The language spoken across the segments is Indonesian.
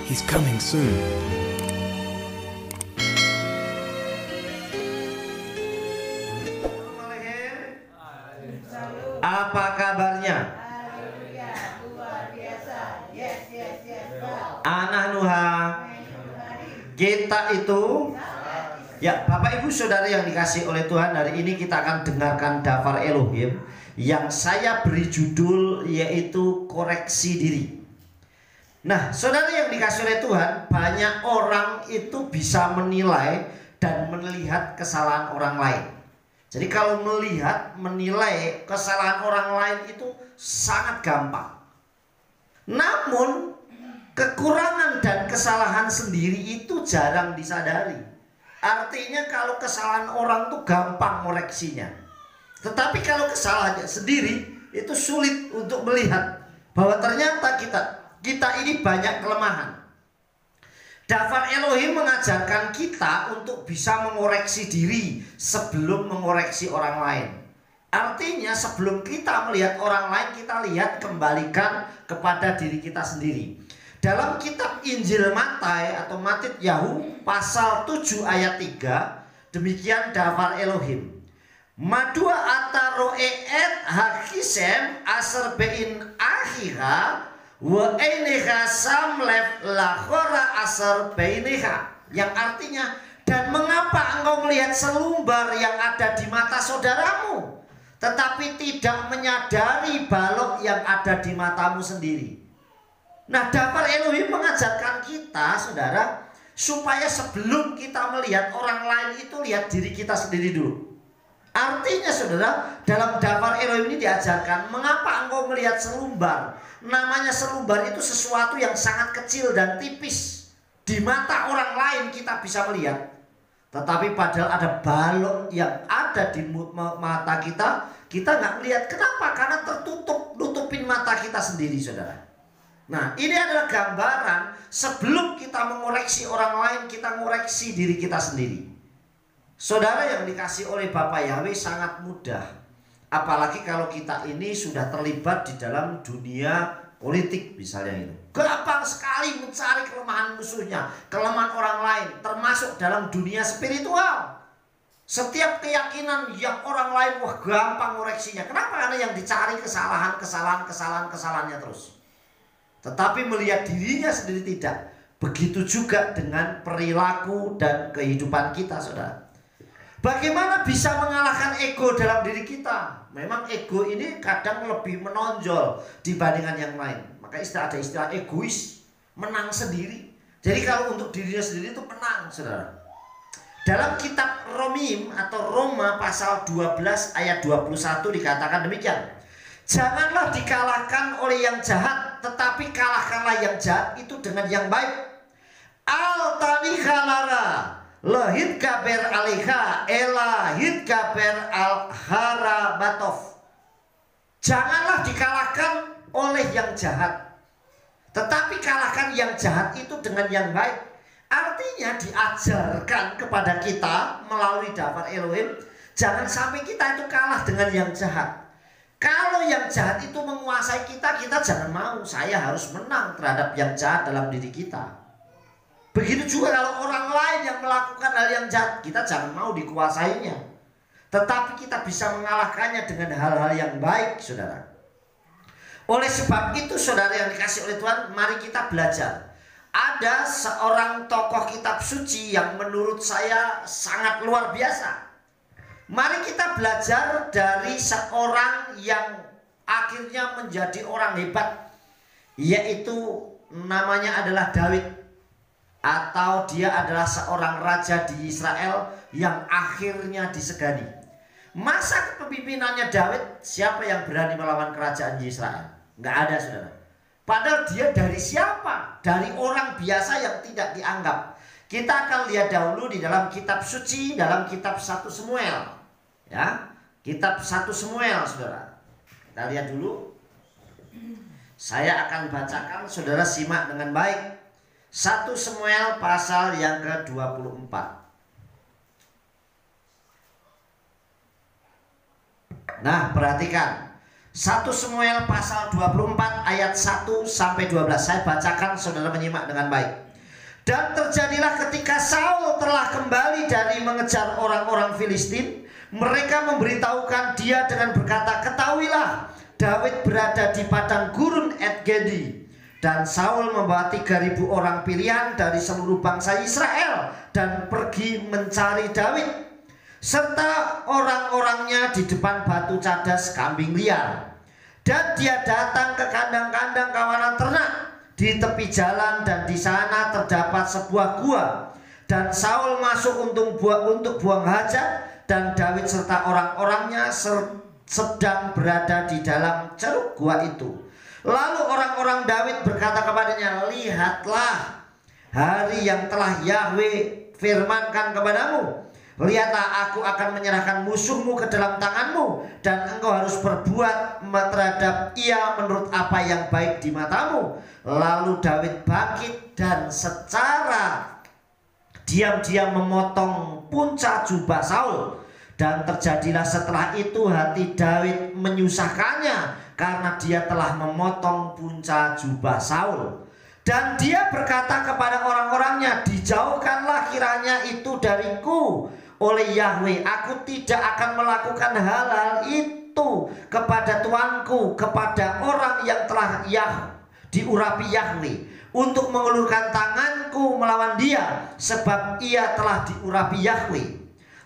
He's coming soon. Apa kabarnya? Luar biasa. Yes. Anak Nuha. Kita itu ya, Bapak Ibu Saudara yang dikasih oleh Tuhan, hari ini kita akan dengarkan Dafar Elohim yang saya beri judul yaitu koreksi diri. Nah, saudara yang dikasih oleh Tuhan, banyak orang itu bisa menilai dan melihat kesalahan orang lain. Jadi kalau melihat, menilai kesalahan orang lain itu sangat gampang. Namun kekurangan dan kesalahan sendiri itu jarang disadari. Artinya kalau kesalahan orang tuh gampang koreksinya. Tetapi kalau kesalahannya sendiri itu sulit untuk melihat bahwa ternyata kita ini banyak kelemahan. Dafar Elohim mengajarkan kita untuk bisa mengoreksi diri sebelum mengoreksi orang lain. Artinya sebelum kita melihat orang lain, kita lihat kembalikan kepada diri kita sendiri. Dalam kitab Injil Matai atau Matityahu pasal 7 ayat 3, demikian Dafar Elohim. Madua ataroeet hakisem aserbein akhira wa eineha samlef lahora aserbeineha, yang artinya, dan mengapa engkau melihat selumbar yang ada di mata saudaramu tetapi tidak menyadari balok yang ada di matamu sendiri. Nah, Dafar Elohim mengajarkan kita, saudara, supaya sebelum kita melihat orang lain itu lihat diri kita sendiri dulu. Artinya, saudara, dalam Dafar Elohim ini diajarkan mengapa engkau melihat selumbar. Namanya selumbar itu sesuatu yang sangat kecil dan tipis. Di mata orang lain kita bisa melihat, tetapi padahal ada balok yang ada di mata kita nggak melihat. Kenapa? Karena tertutup, nutupin mata kita sendiri, saudara. Nah, ini adalah gambaran sebelum kita mengoreksi orang lain, kita mengoreksi diri kita sendiri. Saudara yang dikasih oleh Bapak Yahweh, sangat mudah. Apalagi kalau kita ini sudah terlibat di dalam dunia politik misalnya itu. Gampang sekali mencari kelemahan musuhnya, kelemahan orang lain, termasuk dalam dunia spiritual. Setiap keyakinan yang orang lain, wah gampang koreksinya. Kenapa? Karena yang dicari kesalahannya terus. Tetapi melihat dirinya sendiri tidak. Begitu juga dengan perilaku dan kehidupan kita, saudara. Bagaimana bisa mengalahkan ego dalam diri kita? Memang ego ini kadang lebih menonjol dibandingkan yang lain. Maka ada istilah egois, menang sendiri. Jadi kalau untuk dirinya sendiri itu menang, saudara. Dalam kitab Romim atau Roma pasal 12 ayat 21 dikatakan demikian. Janganlah dikalahkan oleh yang jahat, tetapi kalahkanlah yang jahat itu dengan yang baik. Al-tani khalara lahid kaber alaiha elahid kaber al-harabatov. Janganlah dikalahkan oleh yang jahat, tetapi kalahkan yang jahat itu dengan yang baik. Artinya diajarkan kepada kita melalui Dafar Elohim, jangan sampai kita itu kalah dengan yang jahat. Kalau yang jahat itu menguasai kita, kita jangan mau. Saya harus menang terhadap yang jahat dalam diri kita. Begitu juga kalau orang lain yang melakukan hal yang jahat, kita jangan mau dikuasainya. Tetapi kita bisa mengalahkannya dengan hal-hal yang baik, saudara. Oleh sebab itu, saudara yang dikasih oleh Tuhan, mari kita belajar. Ada seorang tokoh kitab suci yang menurut saya sangat luar biasa. Mari kita belajar dari seorang yang akhirnya menjadi orang hebat, yaitu namanya adalah Daud. Atau dia adalah seorang raja di Israel yang akhirnya disegani. Masa kepemimpinannya Daud, siapa yang berani melawan kerajaan Israel? Nggak ada, saudara. Padahal dia dari siapa? Dari orang biasa yang tidak dianggap. Kita akan lihat dahulu di dalam kitab suci, dalam kitab 1 Samuel. Ya, kitab 1 Samuel, saudara. Kita lihat dulu. Saya akan bacakan, saudara simak dengan baik. 1 Samuel pasal yang ke-24. Nah, perhatikan. 1 Samuel pasal 24 ayat 1 sampai 12. Saya bacakan, saudara menyimak dengan baik. Dan terjadilah ketika Saul telah kembali dari mengejar orang-orang Filistin, mereka memberitahukan dia dengan berkata, "Ketahuilah, David berada di padang gurun En-Gedi." Dan Saul membawa 3.000 orang pilihan dari seluruh bangsa Israel dan pergi mencari David serta orang-orangnya di depan batu cadas kambing liar. Dan dia datang ke kandang-kandang kawanan ternak di tepi jalan, dan di sana terdapat sebuah gua. Dan Saul masuk untuk buang hajat, dan David serta orang-orangnya sedang berada di dalam ceruk gua itu. Lalu orang-orang David berkata kepadanya, "Lihatlah, hari yang telah Yahweh firmankan kepadamu. Lihatlah, aku akan menyerahkan musuhmu ke dalam tanganmu, dan engkau harus berbuat terhadap ia menurut apa yang baik di matamu." Lalu David bangkit dan secara diam-diam memotong punca jubah Saul. Dan terjadilah setelah itu hati David menyusahkannya, karena dia telah memotong punca jubah Saul. Dan dia berkata kepada orang-orangnya, "Dijauhkanlah kiranya itu dariku oleh Yahweh. Aku tidak akan melakukan hal-hal itu kepada tuanku, kepada orang yang telah diurapi Yahweh, untuk mengulurkan tanganku melawan dia, sebab ia telah diurapi Yahweh."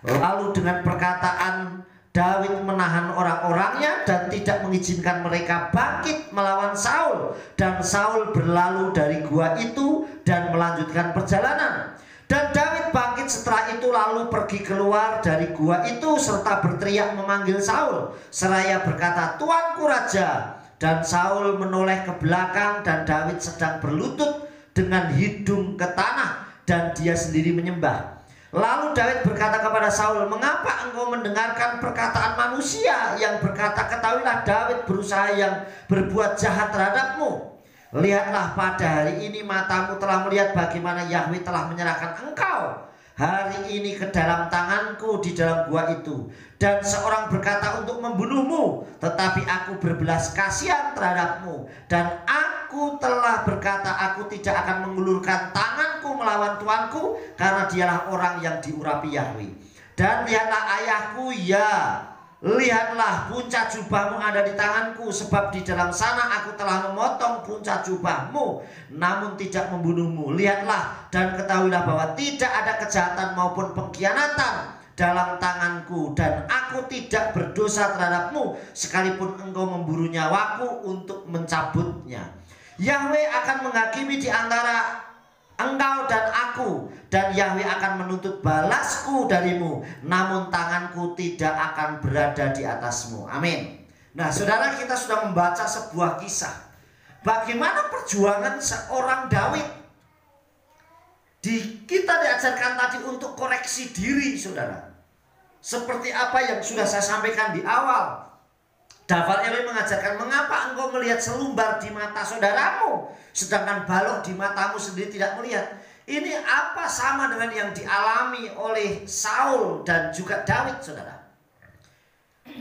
Lalu dengan perkataan David menahan orang-orangnya dan tidak mengizinkan mereka bangkit melawan Saul. Dan Saul berlalu dari gua itu dan melanjutkan perjalanan. Dan David bangkit setelah itu lalu pergi keluar dari gua itu serta berteriak memanggil Saul, seraya berkata, "Tuanku Raja." Dan Saul menoleh ke belakang, dan David sedang berlutut dengan hidung ke tanah, dan dia sendiri menyembah. Lalu David berkata kepada Saul, "Mengapa engkau mendengarkan perkataan manusia yang berkata, 'Ketahuilah, David berusaha yang berbuat jahat terhadapmu'? Lihatlah, pada hari ini matamu telah melihat bagaimana Yahweh telah menyerahkan engkau hari ini ke dalam tanganku di dalam gua itu. Dan seorang berkata untuk membunuhmu, tetapi aku berbelas kasihan terhadapmu. Dan aku telah berkata, aku tidak akan mengulurkan tanganku melawan tuanku, karena dialah orang yang diurapi Yahweh. Dan lihatlah ayahku, ya, lihatlah punca jubahmu ada di tanganku, sebab di dalam sana aku telah memotong punca jubahmu, namun tidak membunuhmu. Lihatlah dan ketahuilah bahwa tidak ada kejahatan maupun pengkhianatan dalam tanganku, dan aku tidak berdosa terhadapmu, sekalipun engkau memburu nyawaku untuk mencabutnya. Yahweh akan menghakimi di antara engkau dan aku, dan Yahweh akan menuntut balasku darimu, namun tanganku tidak akan berada di atasmu." Amin. Nah, saudara, kita sudah membaca sebuah kisah bagaimana perjuangan seorang David. Kita diajarkan tadi untuk koreksi diri, saudara. Seperti apa yang sudah saya sampaikan di awal. Dafar Elohim mengajarkan, "Mengapa engkau melihat selumbar di mata saudaramu, sedangkan balok di matamu sendiri tidak melihat?" Ini apa sama dengan yang dialami oleh Saul dan juga David, saudara?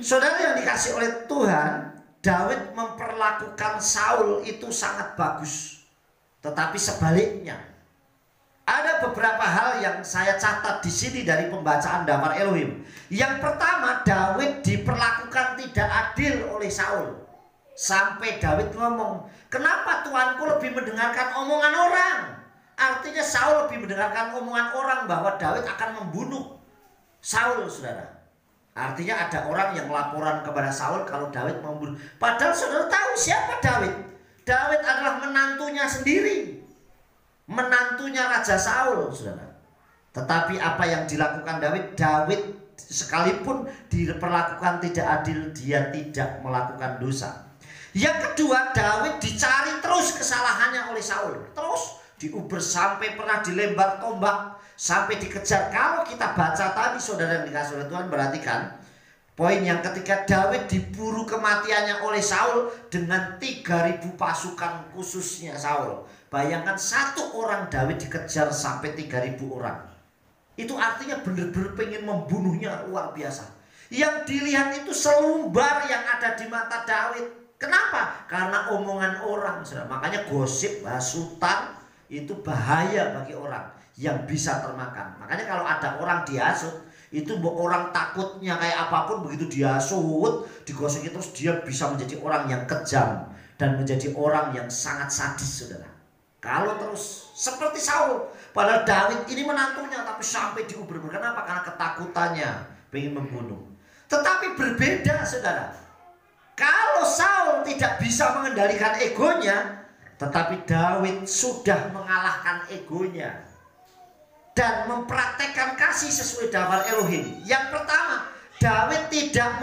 Saudara yang dikasih oleh Tuhan, David memperlakukan Saul itu sangat bagus. Tetapi sebaliknya, ada beberapa hal yang saya catat di sini dari pembacaan Dafar Elohim. Yang pertama, David diperlakukan tidak adil oleh Saul. Sampai David ngomong, "Kenapa tuanku lebih mendengarkan omongan orang?" Artinya Saul lebih mendengarkan omongan orang bahwa David akan membunuh Saul, saudara. Artinya ada orang yang laporan kepada Saul kalau David membunuh. Padahal saudara tahu siapa David? David adalah menantunya sendiri, menantunya Raja Saul, saudara. Tetapi apa yang dilakukan David sekalipun diperlakukan tidak adil, dia tidak melakukan dosa. Yang kedua, David dicari terus kesalahannya oleh Saul. Terus diuber sampai pernah dilempar tombak, sampai dikejar. Kalau kita baca tadi, saudara yang dikasih oleh Tuhan, perhatikan poin yang ketiga, David diburu kematiannya oleh Saul dengan 3.000 pasukan khususnya Saul. Bayangkan, satu orang David dikejar sampai 3.000 orang. Itu artinya benar-benar pengen membunuhnya luar biasa. Yang dilihat itu selumbar yang ada di mata Daud. Kenapa? Karena omongan orang. Makanya gosip, hasutan itu bahaya bagi orang yang bisa termakan. Makanya kalau ada orang dihasut, itu orang takutnya kayak apapun, begitu dihasut, digosip terus dia bisa menjadi orang yang kejam dan menjadi orang yang sangat sadis, saudara. Kalau terus seperti Saul, padahal Daud ini menantunya, tapi sampai diuber. Kenapa? Karena ketakutannya pengen membunuh. Tetapi berbeda, saudara. Kalau Saul tidak bisa mengendalikan egonya, tetapi Daud sudah mengalahkan egonya dan mempraktekkan kasih sesuai daftar Elohim. Yang pertama, Daud tidak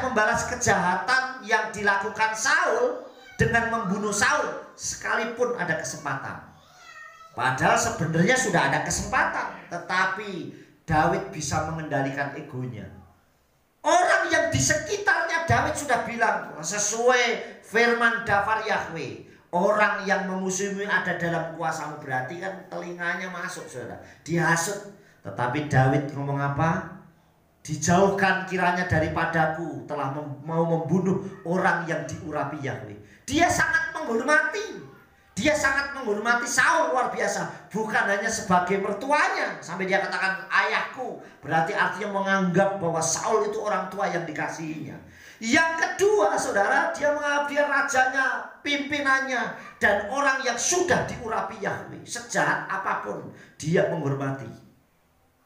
membalas kejahatan yang dilakukan Saul dengan membunuh Saul sekalipun ada kesempatan. Padahal sebenarnya sudah ada kesempatan, tetapi Daud bisa mengendalikan egonya. Orang yang di sekitarnya Daud sudah bilang sesuai firman daftar Yahweh, orang yang memusuhimu ada dalam kuasamu. Berarti kan telinganya masuk, saudara. Dihasut. Tetapi Daud ngomong apa? Dijauhkan kiranya daripadaku, telah mau membunuh orang yang diurapi Yahweh. Dia sangat menghormati. Dia sangat menghormati Saul, luar biasa. Bukan hanya sebagai mertuanya, sampai dia katakan ayahku. Berarti artinya menganggap bahwa Saul itu orang tua yang dikasihinya. Yang kedua, saudara, dia mengabdi rajanya, pimpinannya, dan orang yang sudah diurapi Yahweh. Sejahat apapun, dia menghormati.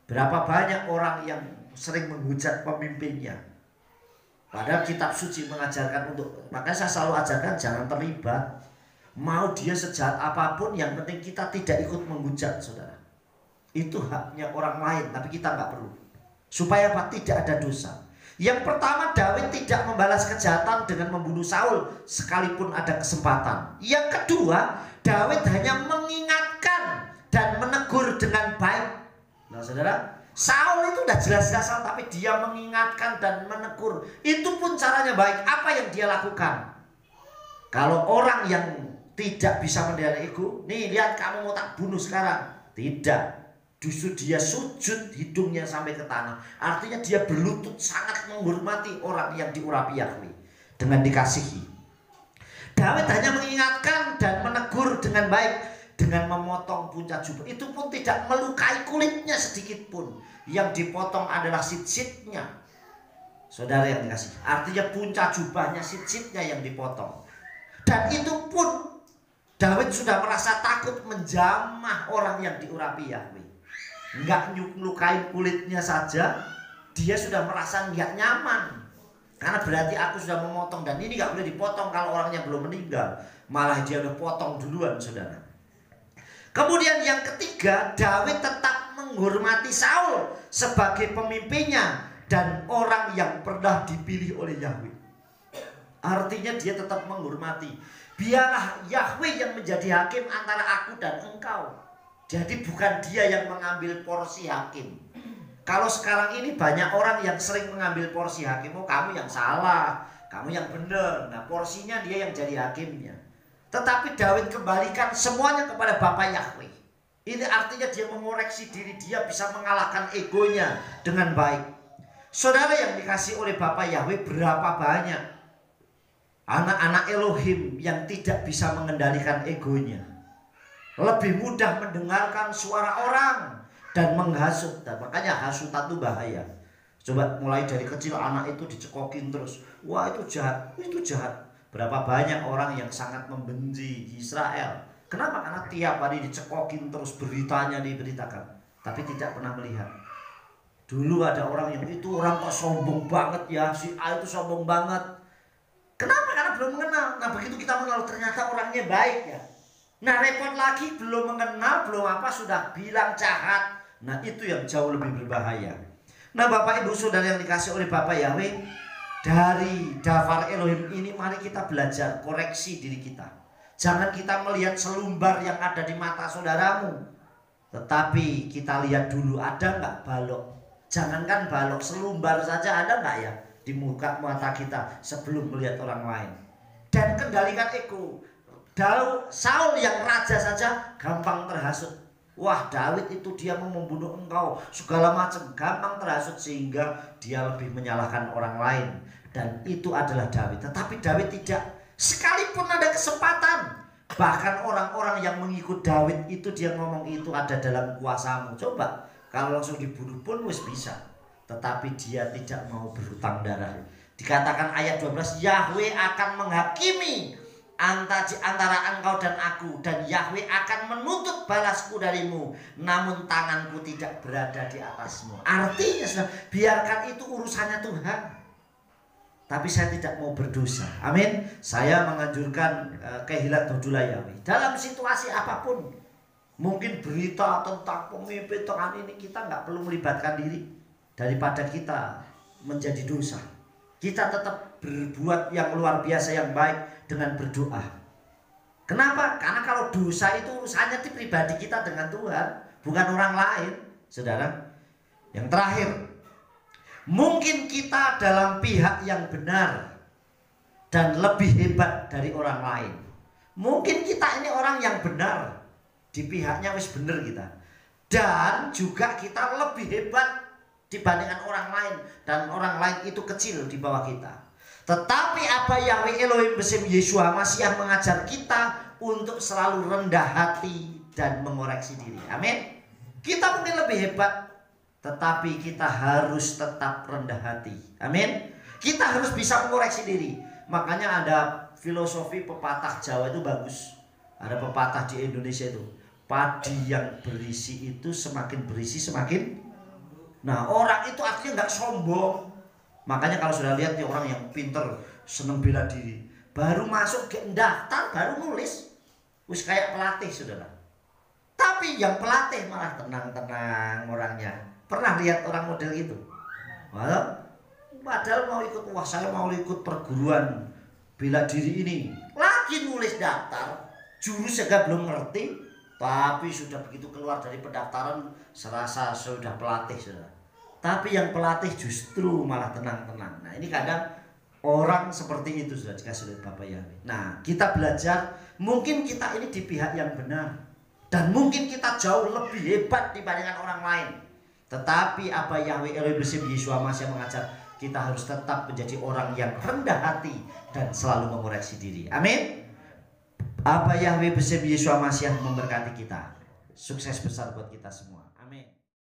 Berapa banyak orang yang sering menghujat pemimpinnya. Padahal kitab suci mengajarkan untuk, makanya saya selalu ajarkan jangan terlibat. Mau dia sejahat apapun, yang penting kita tidak ikut menghujat, saudara. Itu haknya orang lain, tapi kita nggak perlu. Supaya apa? Tidak ada dosa. Yang pertama, Daud tidak membalas kejahatan dengan membunuh Saul sekalipun ada kesempatan. Yang kedua, Daud hanya mengingatkan dan menegur dengan baik. Nah, saudara, Saul itu udah jelas-jelas salah, tapi dia mengingatkan dan menegur. Itu pun caranya baik. Apa yang dia lakukan? Kalau orang yang tidak bisa mengendalikan ego, nih lihat kamu mau tak bunuh sekarang. Tidak. Justru dia sujud hidungnya sampai ke tanah. Artinya dia berlutut sangat menghormati orang yang diurapi Yahweh dengan dikasihi. Daud hanya mengingatkan dan menegur dengan baik dengan memotong puncak jubah. Itu pun tidak melukai kulitnya sedikit pun. Yang dipotong adalah sit-sitnya. Saudara yang dikasihi. Artinya puncak jubahnya, sit-sitnya yang dipotong. Dan itu pun Daud sudah merasa takut menjamah orang yang diurapi Yahweh. Nggak melukai kulitnya saja, dia sudah merasa nggak nyaman. Karena berarti aku sudah memotong, dan ini nggak boleh dipotong kalau orangnya belum meninggal. Malah dia udah potong duluan, saudara. Kemudian yang ketiga, Daud tetap menghormati Saul sebagai pemimpinnya dan orang yang pernah dipilih oleh Yahweh. Artinya dia tetap menghormati. Biarlah Yahweh yang menjadi hakim antara aku dan engkau. Jadi bukan dia yang mengambil porsi hakim. Kalau sekarang ini banyak orang yang sering mengambil porsi hakim. Oh, kamu yang salah, kamu yang benar. Nah, porsinya dia yang jadi hakimnya. Tetapi Daud kembalikan semuanya kepada Bapa Yahweh. Ini artinya dia mengoreksi diri, dia bisa mengalahkan egonya dengan baik. Saudara yang dikasih oleh Bapa Yahweh, berapa banyak anak-anak Elohim yang tidak bisa mengendalikan egonya. Lebih mudah mendengarkan suara orang dan menghasut. Dan makanya hasutan itu bahaya. Coba mulai dari kecil anak itu dicekokin terus. Wah, itu jahat, itu jahat. Berapa banyak orang yang sangat membenci Israel. Kenapa? Karena tiap hari dicekokin terus, beritanya diberitakan, tapi tidak pernah melihat. Dulu ada orang yang itu orang kok sombong banget ya, si A itu sombong banget. Kenapa? Karena belum mengenal. Nah, begitu kita mengenal ternyata orangnya baik ya. Nah, repot lagi, belum mengenal, belum apa sudah bilang jahat. Nah, itu yang jauh lebih berbahaya. Nah, Bapak Ibu Saudara yang dikasih oleh Bapak Yahweh, dari daftar Elohim ini mari kita belajar koreksi diri kita. Jangan kita melihat selumbar yang ada di mata saudaramu, tetapi kita lihat dulu ada nggak balok. Jangankan balok, selumbar saja ada nggak ya di muka mata kita sebelum melihat orang lain. Dan kendalikan ego. Saul yang raja saja gampang terhasut. wah Daud itu dia mau membunuh engkau, segala macam, gampang terhasut sehingga dia lebih menyalahkan orang lain. Dan itu adalah Daud. Tetapi Daud tidak, sekalipun ada kesempatan, bahkan orang-orang yang mengikut Daud itu dia ngomong itu ada dalam kuasamu. Coba kalau langsung dibunuh pun wis bisa. Tetapi dia tidak mau berhutang darah. Dikatakan ayat 12, Yahweh akan menghakimi antara engkau dan aku, dan Yahweh akan menuntut balasku darimu, namun tanganku tidak berada di atasmu. Artinya biarkan itu urusannya Tuhan, tapi saya tidak mau berdosa. Amin. Saya menganjurkan kehilat dodola Yahweh dalam situasi apapun. Mungkin berita tentang pemimpin Tuhan ini, kita nggak perlu melibatkan diri. Daripada kita menjadi dosa, kita tetap berbuat yang luar biasa yang baik dengan berdoa. Kenapa? Karena kalau dosa itu urusannya di pribadi kita dengan Tuhan, bukan orang lain. Saudara, yang terakhir, mungkin kita dalam pihak yang benar dan lebih hebat dari orang lain. Mungkin kita ini orang yang benar, di pihaknya wis bener kita, dan juga kita lebih hebat dibandingkan orang lain, dan orang lain itu kecil di bawah kita. Tetapi apa Yahweh Elohim besim Yeshua Mashiach mengajar kita untuk selalu rendah hati dan mengoreksi diri. Amin. Kita mungkin lebih hebat, tetapi kita harus tetap rendah hati. Amin. Kita harus bisa mengoreksi diri. Makanya ada filosofi pepatah Jawa itu bagus. Ada pepatah di Indonesia itu, padi yang berisi itu semakin berisi semakin. Nah, orang itu artinya nggak sombong. Makanya kalau sudah lihat nih orang yang pinter, seneng bela diri, baru masuk ke daftar, baru nulis, wis kayak pelatih, saudara. Tapi yang pelatih malah tenang-tenang orangnya. Pernah lihat orang model itu? Padahal mau ikut, wah saya mau ikut perguruan bela diri ini, lagi nulis daftar, jurus juga belum ngerti. Tapi sudah begitu keluar dari pendaftaran, serasa sudah pelatih, saudara. Tapi yang pelatih justru malah tenang-tenang. Nah, ini kadang orang seperti itu sudah dikasih oleh Bapak Yahweh. Nah, kita belajar, mungkin kita ini di pihak yang benar, dan mungkin kita jauh lebih hebat dibandingkan orang lain. Tetapi apa Yahweh Elohim besim Yeshua Mashiach mengajar, kita harus tetap menjadi orang yang rendah hati dan selalu mengoreksi diri. Amin. Apa Yahweh besim Yeshua Mashiach memberkati kita. Sukses besar buat kita semua. Amin.